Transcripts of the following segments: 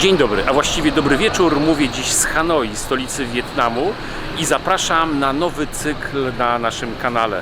Dzień dobry, a właściwie dobry wieczór. Mówię dziś z Hanoi, stolicy Wietnamu, i zapraszam na nowy cykl na naszym kanale.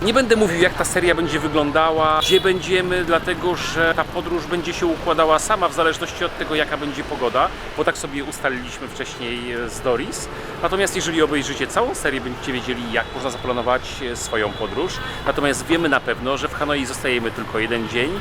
Nie będę mówił, jak ta seria będzie wyglądała, gdzie będziemy, dlatego że ta podróż będzie się układała sama w zależności od tego, jaka będzie pogoda, bo tak sobie ustaliliśmy wcześniej z Doris. Natomiast jeżeli obejrzycie całą serię, będziecie wiedzieli, jak można zaplanować swoją podróż. Natomiast wiemy na pewno, że w Hanoi zostajemy tylko jeden dzień,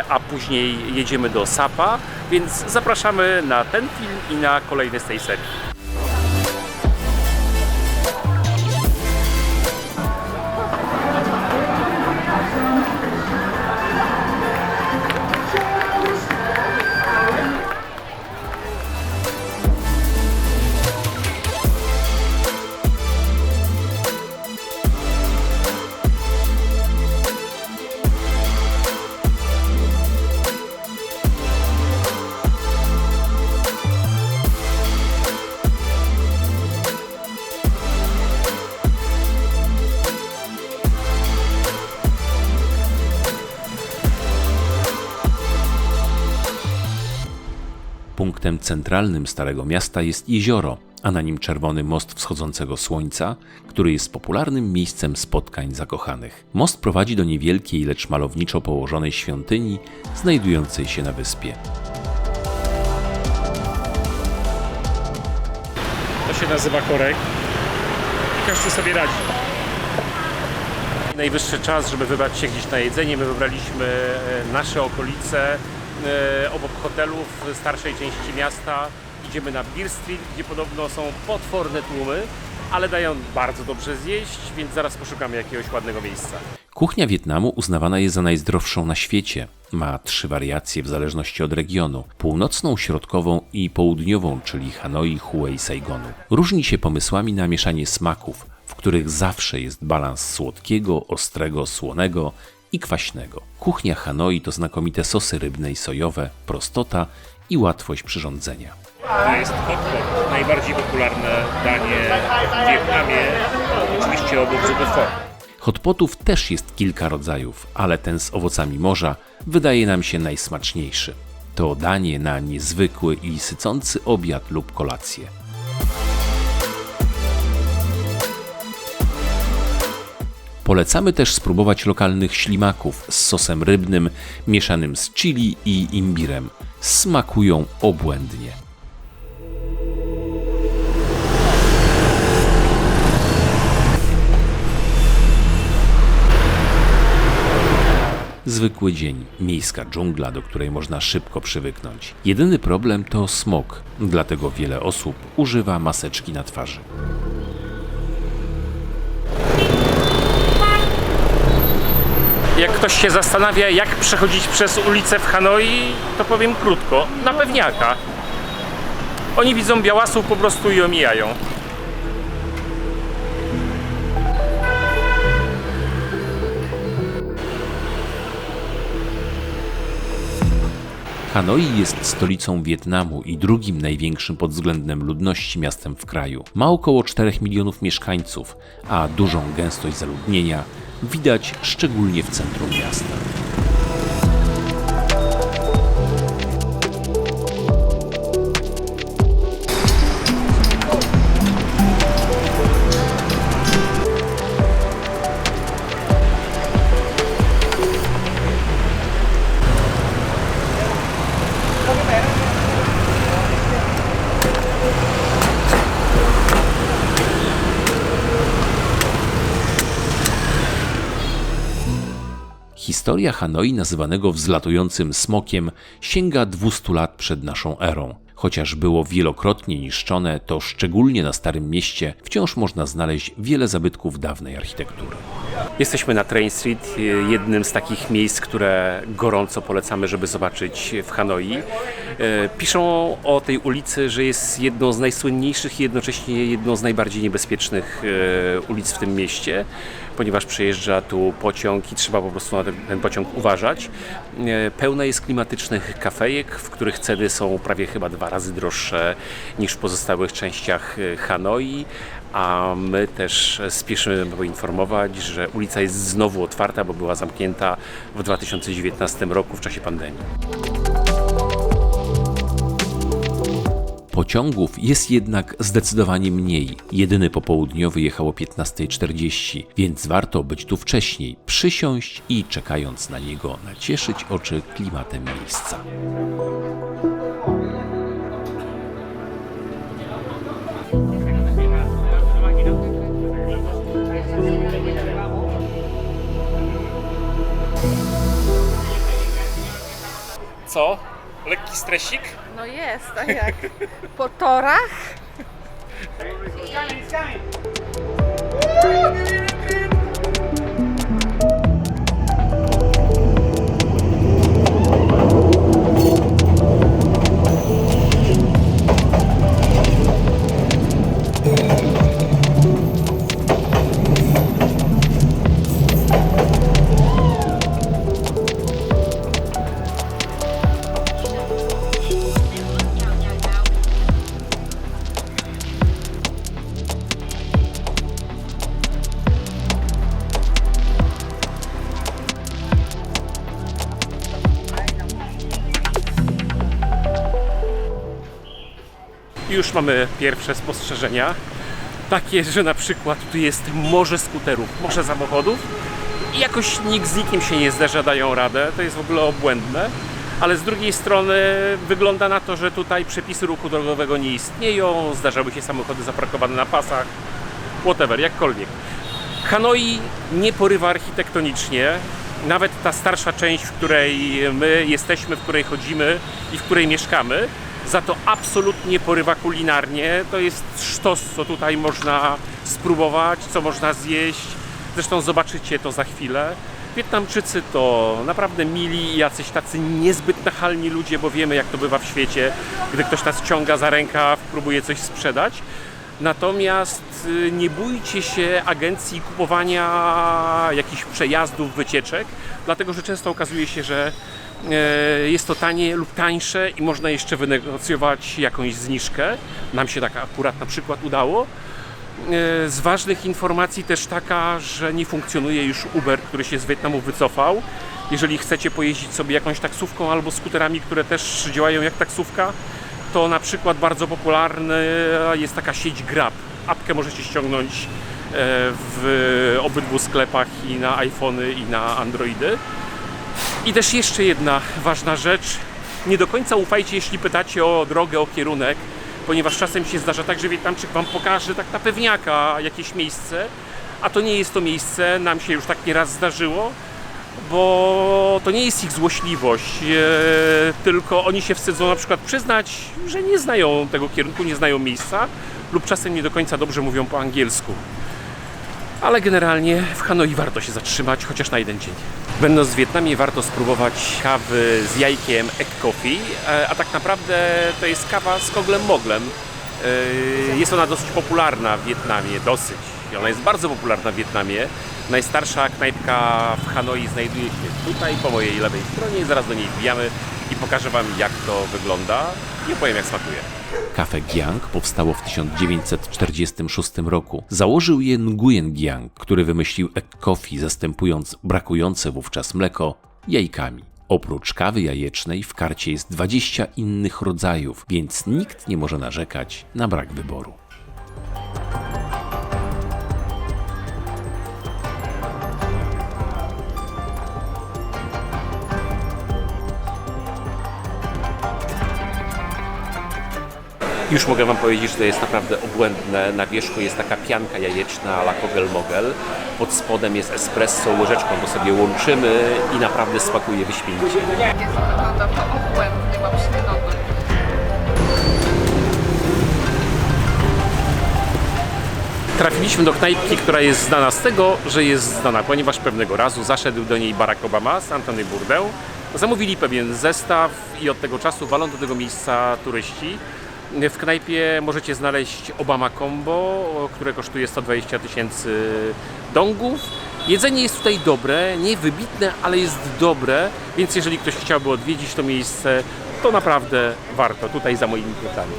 a później jedziemy do Sapa, więc zapraszamy na ten film i na kolejny z tej serii. Punktem centralnym Starego Miasta jest jezioro, a na nim czerwony most wschodzącego słońca, który jest popularnym miejscem spotkań zakochanych. Most prowadzi do niewielkiej, lecz malowniczo położonej świątyni, znajdującej się na wyspie. To się nazywa korek i każdy sobie radzi. Najwyższy czas, żeby wybrać się gdzieś na jedzenie. My wybraliśmy nasze okolice obok hotelów w starszej części miasta. Idziemy na Beer Street, gdzie podobno są potworne tłumy, ale dają bardzo dobrze zjeść, więc zaraz poszukamy jakiegoś ładnego miejsca. Kuchnia Wietnamu uznawana jest za najzdrowszą na świecie. Ma 3 wariacje w zależności od regionu: północną, środkową i południową, czyli Hanoi, Hue i Saigonu. Różni się pomysłami na mieszanie smaków, w których zawsze jest balans słodkiego, ostrego, słonego i kwaśnego. Kuchnia Hanoi to znakomite sosy rybne i sojowe, prostota i łatwość przyrządzenia. To jest hot pot, najbardziej popularne danie w Wietnamie, oczywiście obok zupy pho. Hotpotów też jest kilka rodzajów, ale ten z owocami morza wydaje nam się najsmaczniejszy. To danie na niezwykły i sycący obiad lub kolację. Polecamy też spróbować lokalnych ślimaków z sosem rybnym mieszanym z chili i imbirem. Smakują obłędnie. Zwykły dzień, miejska dżungla, do której można szybko przywyknąć. Jedyny problem to smog, dlatego wiele osób używa maseczki na twarzy. Jak ktoś się zastanawia, jak przechodzić przez ulicę w Hanoi, to powiem krótko, na pewniaka. Oni widzą białasów po prostu i omijają. Hanoi jest stolicą Wietnamu i drugim największym pod względem ludności miastem w kraju. Ma około 4 milionów mieszkańców, a dużą gęstość zaludnienia widać szczególnie w centrum miasta. Historia Hanoi, nazywanego wzlatującym smokiem, sięga 200 lat przed naszą erą. Chociaż było wielokrotnie niszczone, to szczególnie na Starym Mieście wciąż można znaleźć wiele zabytków dawnej architektury. Jesteśmy na Train Street, jednym z takich miejsc, które gorąco polecamy, żeby zobaczyć w Hanoi. Piszą o tej ulicy, że jest jedną z najsłynniejszych i jednocześnie jedną z najbardziej niebezpiecznych ulic w tym mieście, ponieważ przejeżdża tu pociąg i trzeba po prostu na ten pociąg uważać. Pełna jest klimatycznych kafejek, w których ceny są prawie chyba 2 razy droższe niż w pozostałych częściach Hanoi, a my też spieszymy poinformować, że ulica jest znowu otwarta, bo była zamknięta w 2019 roku w czasie pandemii. Pociągów jest jednak zdecydowanie mniej. Jedyny popołudniowy jechał o 15:40, więc warto być tu wcześniej, przysiąść i czekając na niego nacieszyć oczy klimatem miejsca. Co? Lekki stresik? No jest, a jak po torach? Już mamy pierwsze spostrzeżenia. Takie, że na przykład tu jest morze skuterów, morze samochodów i jakoś nikt z nikim się nie zderza, dają radę. To jest w ogóle obłędne. Ale z drugiej strony wygląda na to, że tutaj przepisy ruchu drogowego nie istnieją, zdarzały się samochody zaparkowane na pasach, whatever, jakkolwiek. Hanoi nie porywa architektonicznie. Nawet ta starsza część, w której my jesteśmy, w której chodzimy i w której mieszkamy, za to absolutnie porywa kulinarnie. To jest sztos, co tutaj można spróbować, co można zjeść. Zresztą zobaczycie to za chwilę. Wietnamczycy to naprawdę mili i jacyś tacy niezbyt nachalni ludzie, bo wiemy, jak to bywa w świecie, gdy ktoś nas ciąga za rękaw, próbuje coś sprzedać. Natomiast nie bójcie się agencji kupowania jakichś przejazdów, wycieczek, dlatego że często okazuje się, że jest to tanie lub tańsze i można jeszcze wynegocjować jakąś zniżkę. Nam się tak akurat na przykład udało. Z ważnych informacji też taka, że nie funkcjonuje już Uber, który się z Wietnamu wycofał. Jeżeli chcecie pojeździć sobie jakąś taksówką albo skuterami, które też działają jak taksówka, to na przykład bardzo popularna jest taka sieć Grab. Apkę możecie ściągnąć w obydwu sklepach i na iPhony i na Androidy. I też jeszcze jedna ważna rzecz. Nie do końca ufajcie, jeśli pytacie o drogę, o kierunek, ponieważ czasem się zdarza tak, że Wietnamczyk wam pokaże tak na pewniaka jakieś miejsce, a to nie jest to miejsce. Nam się już tak nieraz zdarzyło, bo to nie jest ich złośliwość, tylko oni się wstydzą na przykład przyznać, że nie znają tego kierunku, nie znają miejsca lub czasem nie do końca dobrze mówią po angielsku. Ale generalnie w Hanoi warto się zatrzymać, chociaż na jeden dzień. Będąc w Wietnamie warto spróbować kawy z jajkiem Egg Coffee, a tak naprawdę to jest kawa z koglem moglem. Jest ona dosyć popularna w Wietnamie, dosyć. Ona jest bardzo popularna w Wietnamie. Najstarsza knajpka w Hanoi znajduje się tutaj, po mojej lewej stronie. Zaraz do niej wbijamy i pokażę Wam, jak to wygląda i opowiem, jak smakuje. Cafe Giang powstało w 1946 roku. Założył je Nguyen Giang, który wymyślił Egg Coffee, zastępując brakujące wówczas mleko jajkami. Oprócz kawy jajecznej w karcie jest 20 innych rodzajów, więc nikt nie może narzekać na brak wyboru. Już mogę Wam powiedzieć, że to jest naprawdę obłędne. Na wierzchu jest taka pianka jajeczna à la kogel-mogel. Pod spodem jest espresso, łyżeczką to sobie łączymy i naprawdę smakuje wyśmienicie. Jest wygląda to obłędnie, mam ślinoty. Trafiliśmy do knajpki, która jest znana z tego, że jest znana, ponieważ pewnego razu zaszedł do niej Barack Obama z Anthony Bourdain. Zamówili pewien zestaw i od tego czasu walą do tego miejsca turyści. W knajpie możecie znaleźć Obama Combo, które kosztuje 120 000 dongów. Jedzenie jest tutaj dobre, nie wybitne, ale jest dobre, więc jeżeli ktoś chciałby odwiedzić to miejsce, to naprawdę warto tutaj za moimi plecami.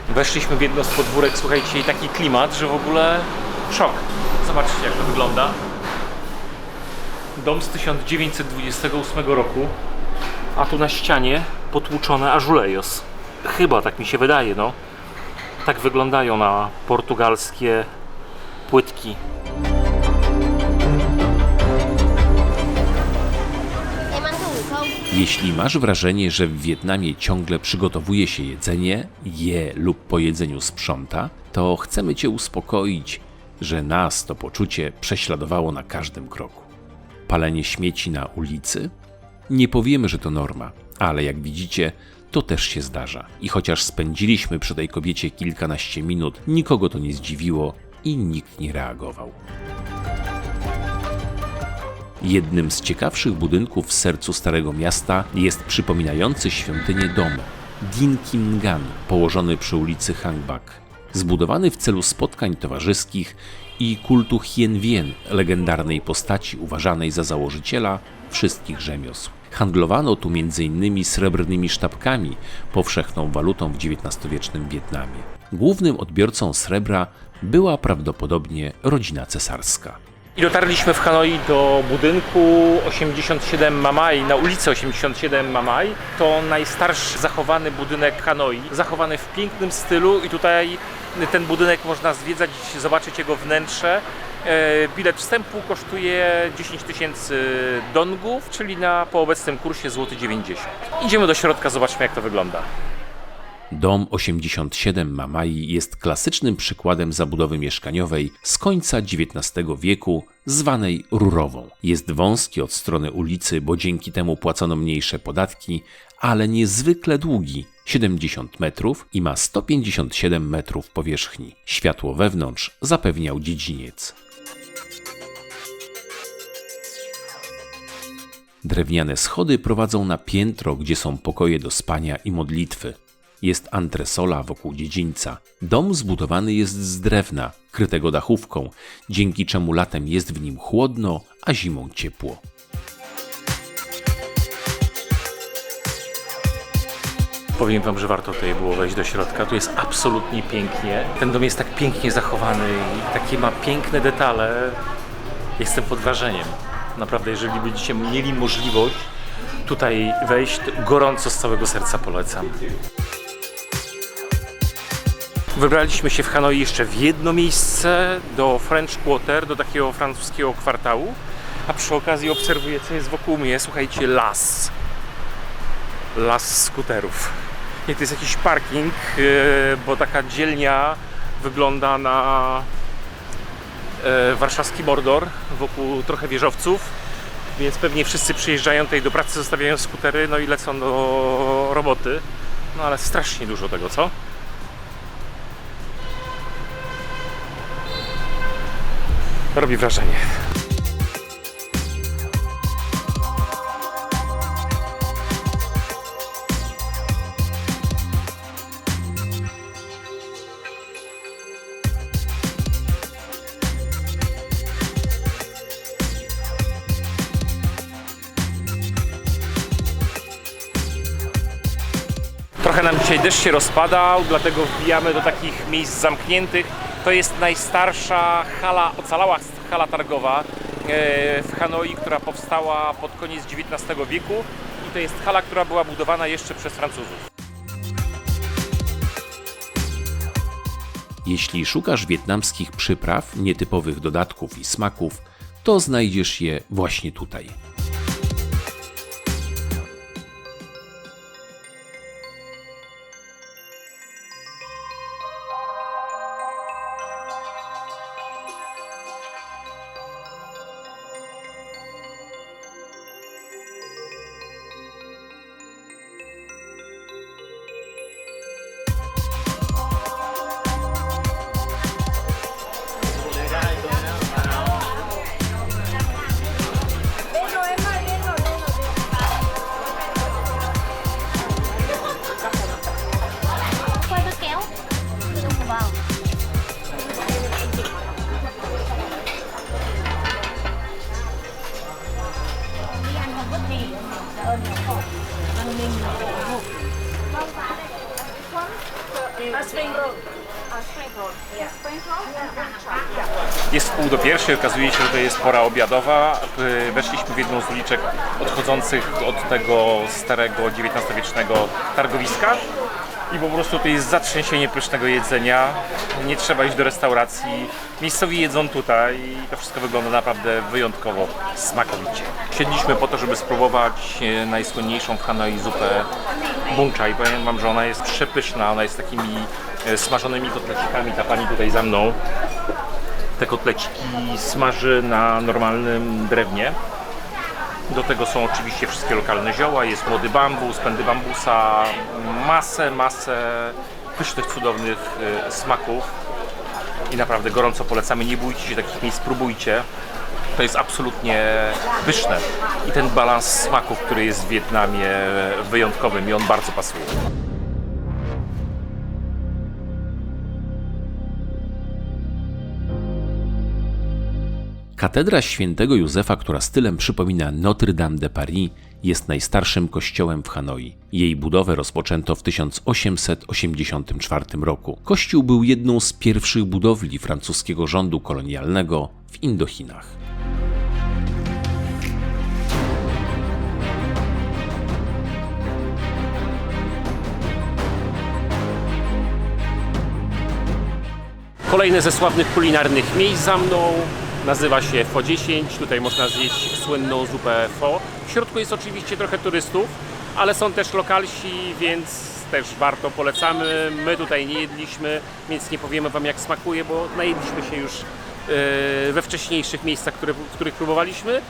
Weszliśmy w jedno z podwórek, słuchajcie, i taki klimat, że w ogóle szok. Zobaczcie, jak to wygląda. Dom z 1928 roku, a tu na ścianie potłuczone azulejos. Chyba, tak mi się wydaje, no. Tak wyglądają na portugalskie płytki. Jeśli masz wrażenie, że w Wietnamie ciągle przygotowuje się jedzenie, je lub po jedzeniu sprząta, to chcemy Cię uspokoić, że nas to poczucie prześladowało na każdym kroku. Palenie śmieci na ulicy? Nie powiemy, że to norma, ale jak widzicie, to też się zdarza. I chociaż spędziliśmy przy tej kobiecie kilkanaście minut, nikogo to nie zdziwiło i nikt nie reagował. Jednym z ciekawszych budynków w sercu Starego Miasta jest przypominający świątynię dom Dinh Kim Ngan, położony przy ulicy Hang Bak. Zbudowany w celu spotkań towarzyskich i kultu Hien Vien, legendarnej postaci uważanej za założyciela wszystkich rzemiosł. Handlowano tu m.in. srebrnymi sztabkami, powszechną walutą w XIX-wiecznym Wietnamie. Głównym odbiorcą srebra była prawdopodobnie rodzina cesarska. I dotarliśmy w Hanoi do budynku 87 Mamai, na ulicy 87 Mamai. To najstarszy zachowany budynek Hanoi, zachowany w pięknym stylu i tutaj ten budynek można zwiedzać, zobaczyć jego wnętrze. Bilet wstępu kosztuje 10 000 dongów, czyli po obecnym kursie złoty 90 zł. Idziemy do środka, zobaczmy, jak to wygląda. Dom 87 Mamai jest klasycznym przykładem zabudowy mieszkaniowej z końca XIX wieku, zwanej rurową. Jest wąski od strony ulicy, bo dzięki temu płacono mniejsze podatki, ale niezwykle długi, 70 metrów i ma 157 metrów powierzchni. Światło wewnątrz zapewniał dziedziniec. Drewniane schody prowadzą na piętro, gdzie są pokoje do spania i modlitwy. Jest antresola wokół dziedzińca. Dom zbudowany jest z drewna, krytego dachówką, dzięki czemu latem jest w nim chłodno, a zimą ciepło. Powiem wam, że warto tutaj było wejść do środka. Tu jest absolutnie pięknie. Ten dom jest tak pięknie zachowany i takie ma piękne detale. Jestem pod wrażeniem. Naprawdę, jeżeli będziecie mieli możliwość tutaj wejść, to gorąco z całego serca polecam. Wybraliśmy się w Hanoi jeszcze w jedno miejsce, do French Quarter, do takiego francuskiego kwartału, a przy okazji obserwuję, co jest wokół mnie. Słuchajcie, las skuterów. I to jest jakiś parking, bo taka dzielnia wygląda na warszawski Mordor, wokół trochę wieżowców, więc pewnie wszyscy przyjeżdżają tutaj do pracy, zostawiają skutery, no i lecą do roboty. No ale strasznie dużo tego, co? Robi wrażenie. Trochę nam dzisiaj deszcz się rozpadał, dlatego wbijamy do takich miejsc zamkniętych. To jest najstarsza ocalała hala targowa w Hanoi, która powstała pod koniec XIX wieku i to jest hala, która była budowana jeszcze przez Francuzów. Jeśli szukasz wietnamskich przypraw, nietypowych dodatków i smaków, to znajdziesz je właśnie tutaj. Jest 12:30, okazuje się, że to jest pora obiadowa. Weszliśmy w jedną z uliczek odchodzących od tego starego XIX-wiecznego targowiska i po prostu to jest zatrzęsienie pysznego jedzenia. Nie trzeba iść do restauracji. Miejscowi jedzą tutaj i to wszystko wygląda naprawdę wyjątkowo smakowicie. Siedliśmy po to, żeby spróbować najsłynniejszą w Hanoi zupę bun chai. Powiem wam, że ona jest przepyszna, ona jest takimi smażonymi kotlecikami. Ta pani tutaj za mną te kotleciki smaży na normalnym drewnie. Do tego są oczywiście wszystkie lokalne zioła, jest młody bambus, pędy bambusa, masę pysznych, cudownych smaków i naprawdę gorąco polecamy, nie bójcie się takich miejsc, spróbujcie. To jest absolutnie pyszne i ten balans smaków, który jest w Wietnamie wyjątkowy, mi on bardzo pasuje. Katedra Świętego Józefa, która stylem przypomina Notre Dame de Paris, jest najstarszym kościołem w Hanoi. Jej budowę rozpoczęto w 1884 roku. Kościół był jedną z pierwszych budowli francuskiego rządu kolonialnego w Indochinach. Kolejne ze sławnych kulinarnych miejsc za mną. Nazywa się Pho 10, tutaj można zjeść słynną zupę pho. W środku jest oczywiście trochę turystów, ale są też lokalsi, więc też warto, polecamy. My tutaj nie jedliśmy, więc nie powiemy wam jak smakuje, bo najedliśmy się już we wcześniejszych miejscach, w których próbowaliśmy.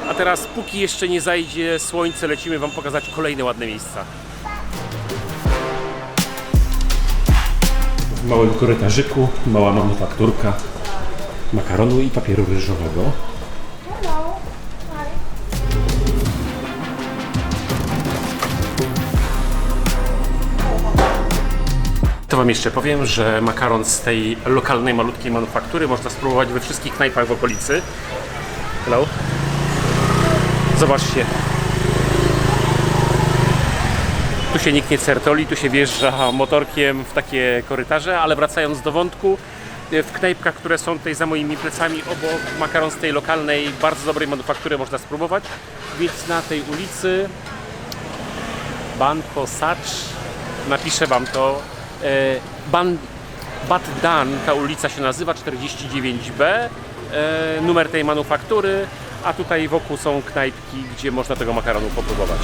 A teraz póki jeszcze nie zajdzie słońce, lecimy wam pokazać kolejne ładne miejsca. W małym korytarzyku mała manufakturka makaronu i papieru ryżowego. To wam jeszcze powiem, że makaron z tej lokalnej, malutkiej manufaktury można spróbować we wszystkich knajpach w okolicy. Hello. Zobaczcie. Tu się nikt nie certoli, tu się wjeżdża motorkiem w takie korytarze, ale wracając do wątku, w knajpkach, które są tutaj za moimi plecami obok, makaron z tej lokalnej, bardzo dobrej manufaktury można spróbować. Więc na tej ulicy Ban Po Sach, napiszę wam to, Bat Dan, ta ulica się nazywa, 49B, numer tej manufaktury, a tutaj wokół są knajpki, gdzie można tego makaronu popróbować.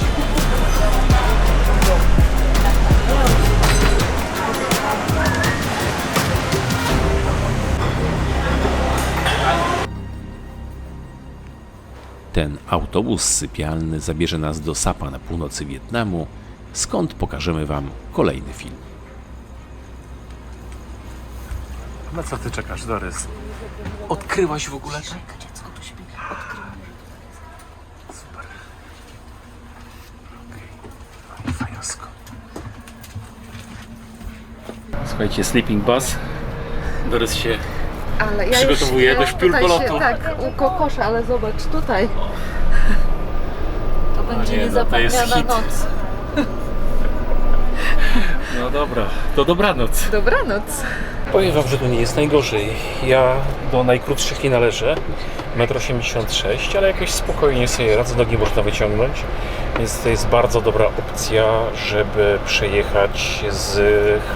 Ten autobus sypialny zabierze nas do Sapa na północy Wietnamu, skąd pokażemy wam kolejny film. Na co ty czekasz, Dorys? Odkryłaś w ogóle to? Super. Okej. Fajosko. Słuchajcie, sleeping bus. Dorys się Ale ja przygotowuję już do szpiulkolotu. Się, tak, ukokoszę, ale zobacz tutaj. To będzie nie, no to jest niezapomniana hit. noc. No dobra, to dobranoc. Dobranoc. Powiem wam, że tu nie jest najgorzej. Ja do najkrótszych nie należę, 1,86 m, ale jakoś spokojnie sobie radzę, nogi można wyciągnąć, więc to jest bardzo dobra opcja, żeby przejechać z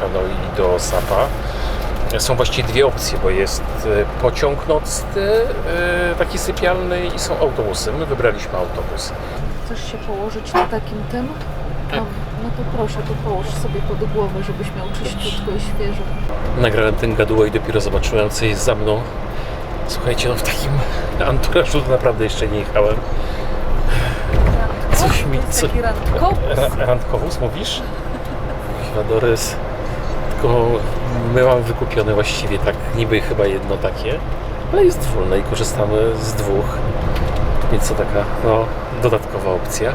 Hanoi do Sapa. Są właściwie dwie opcje, bo jest pociąg nocny, taki sypialny i są autobusy. My wybraliśmy autobus. Chcesz się położyć na takim tym? Tak. No to proszę, to połóż sobie pod głowę, żebyś miał czyściutko i świeżo. Nagrałem ten gaduła i dopiero zobaczyłem, co jest za mną. Słuchajcie, no w takim anturażu to naprawdę jeszcze nie jechałem. Coś mi... Taki randkowóz. Randkowóz mówisz? Chyba Dorys. Tylko my mamy wykupione właściwie tak, niby chyba jedno takie, ale jest wolne i korzystamy z dwóch. Więc to taka, no, dodatkowa opcja.